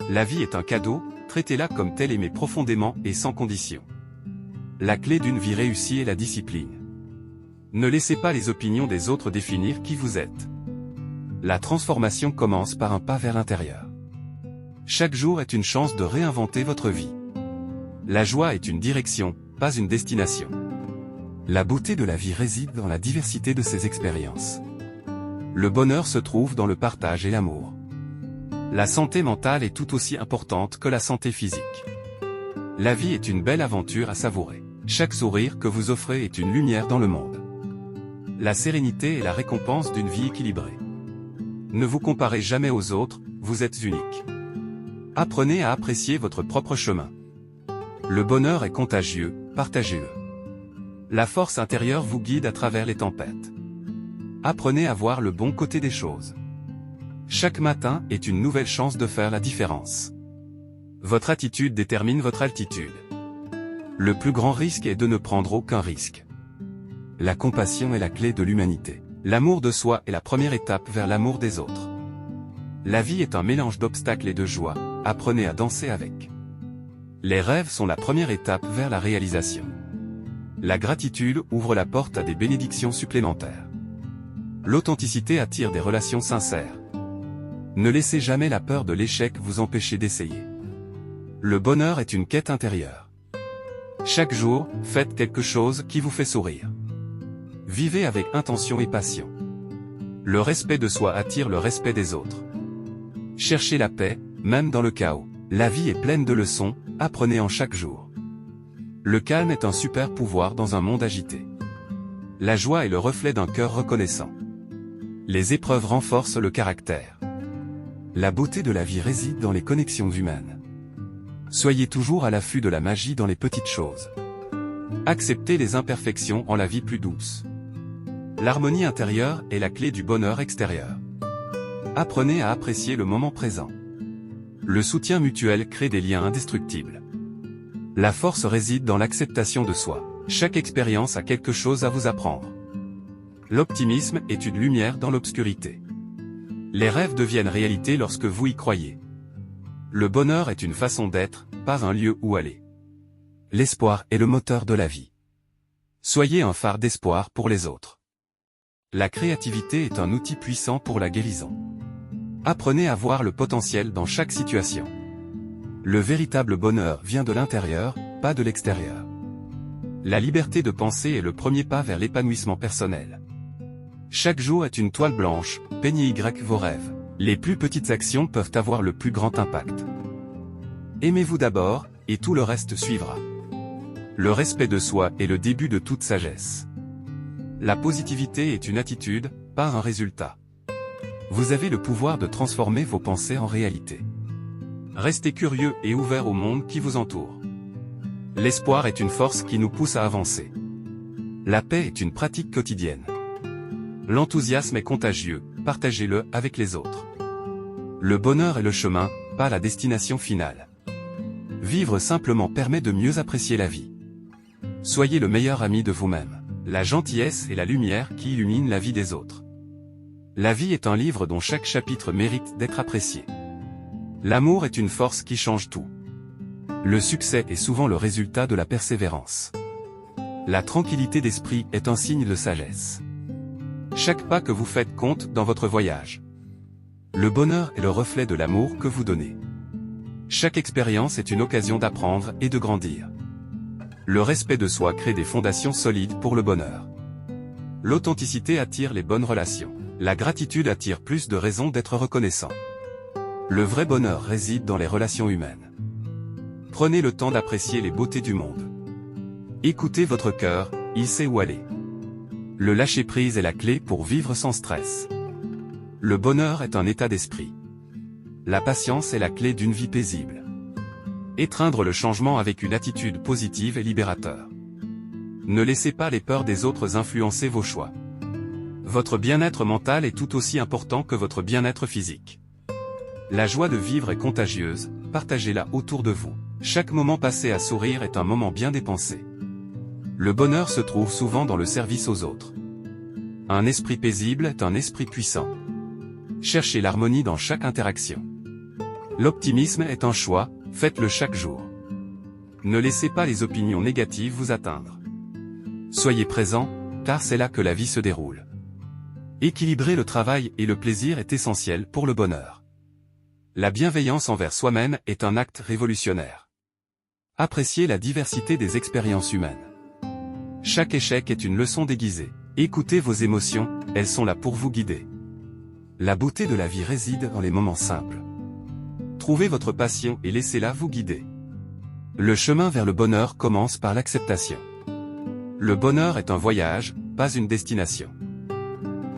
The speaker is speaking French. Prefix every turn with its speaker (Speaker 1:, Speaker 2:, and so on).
Speaker 1: La vie est un cadeau, traitez-la comme telle, aimez profondément et sans condition. La clé d'une vie réussie est la discipline. Ne laissez pas les opinions des autres définir qui vous êtes. La transformation commence par un pas vers l'intérieur. Chaque jour est une chance de réinventer votre vie. La joie est une direction, pas une destination. La beauté de la vie réside dans la diversité de ses expériences. Le bonheur se trouve dans le partage et l'amour. La santé mentale est tout aussi importante que la santé physique. La vie est une belle aventure à savourer. Chaque sourire que vous offrez est une lumière dans le monde. La sérénité est la récompense d'une vie équilibrée. Ne vous comparez jamais aux autres, vous êtes unique. Apprenez à apprécier votre propre chemin. Le bonheur est contagieux, partagez-le. La force intérieure vous guide à travers les tempêtes. Apprenez à voir le bon côté des choses. Chaque matin est une nouvelle chance de faire la différence. Votre attitude détermine votre altitude. Le plus grand risque est de ne prendre aucun risque. La compassion est la clé de l'humanité. L'amour de soi est la première étape vers l'amour des autres. La vie est un mélange d'obstacles et de joie, apprenez à danser avec. Les rêves sont la première étape vers la réalisation. La gratitude ouvre la porte à des bénédictions supplémentaires. L'authenticité attire des relations sincères. Ne laissez jamais la peur de l'échec vous empêcher d'essayer. Le bonheur est une quête intérieure. Chaque jour, faites quelque chose qui vous fait sourire. Vivez avec intention et passion. Le respect de soi attire le respect des autres. Cherchez la paix, même dans le chaos. La vie est pleine de leçons, apprenez en chaque jour. Le calme est un super pouvoir dans un monde agité. La joie est le reflet d'un cœur reconnaissant. Les épreuves renforcent le caractère. La beauté de la vie réside dans les connexions humaines. Soyez toujours à l'affût de la magie dans les petites choses. Acceptez les imperfections en la vie plus douce. L'harmonie intérieure est la clé du bonheur extérieur. Apprenez à apprécier le moment présent. Le soutien mutuel crée des liens indestructibles. La force réside dans l'acceptation de soi. Chaque expérience a quelque chose à vous apprendre. L'optimisme est une lumière dans l'obscurité. Les rêves deviennent réalité lorsque vous y croyez. Le bonheur est une façon d'être, pas un lieu où aller. L'espoir est le moteur de la vie. Soyez un phare d'espoir pour les autres. La créativité est un outil puissant pour la guérison. Apprenez à voir le potentiel dans chaque situation. Le véritable bonheur vient de l'intérieur, pas de l'extérieur. La liberté de penser est le premier pas vers l'épanouissement personnel. Chaque jour est une toile blanche, peignez vos rêves. Les plus petites actions peuvent avoir le plus grand impact. Aimez-vous d'abord, et tout le reste suivra. Le respect de soi est le début de toute sagesse. La positivité est une attitude, pas un résultat. Vous avez le pouvoir de transformer vos pensées en réalité. Restez curieux et ouvert au monde qui vous entoure. L'espoir est une force qui nous pousse à avancer. La paix est une pratique quotidienne. L'enthousiasme est contagieux, partagez-le avec les autres. Le bonheur est le chemin, pas la destination finale. Vivre simplement permet de mieux apprécier la vie. Soyez le meilleur ami de vous-même. La gentillesse est la lumière qui illumine la vie des autres. La vie est un livre dont chaque chapitre mérite d'être apprécié. L'amour est une force qui change tout. Le succès est souvent le résultat de la persévérance. La tranquillité d'esprit est un signe de sagesse. Chaque pas que vous faites compte dans votre voyage. Le bonheur est le reflet de l'amour que vous donnez. Chaque expérience est une occasion d'apprendre et de grandir. Le respect de soi crée des fondations solides pour le bonheur. L'authenticité attire les bonnes relations. La gratitude attire plus de raisons d'être reconnaissant. Le vrai bonheur réside dans les relations humaines. Prenez le temps d'apprécier les beautés du monde. Écoutez votre cœur, il sait où aller. Le lâcher-prise est la clé pour vivre sans stress. Le bonheur est un état d'esprit. La patience est la clé d'une vie paisible. Étreindre le changement avec une attitude positive est libérateur. Ne laissez pas les peurs des autres influencer vos choix. Votre bien-être mental est tout aussi important que votre bien-être physique. La joie de vivre est contagieuse, partagez-la autour de vous. Chaque moment passé à sourire est un moment bien dépensé. Le bonheur se trouve souvent dans le service aux autres. Un esprit paisible est un esprit puissant. Cherchez l'harmonie dans chaque interaction. L'optimisme est un choix, faites-le chaque jour. Ne laissez pas les opinions négatives vous atteindre. Soyez présent, car c'est là que la vie se déroule. Équilibrer le travail et le plaisir est essentiel pour le bonheur. La bienveillance envers soi-même est un acte révolutionnaire. Appréciez la diversité des expériences humaines. Chaque échec est une leçon déguisée. Écoutez vos émotions, elles sont là pour vous guider. La beauté de la vie réside dans les moments simples. Trouvez votre passion et laissez-la vous guider. Le chemin vers le bonheur commence par l'acceptation. Le bonheur est un voyage, pas une destination.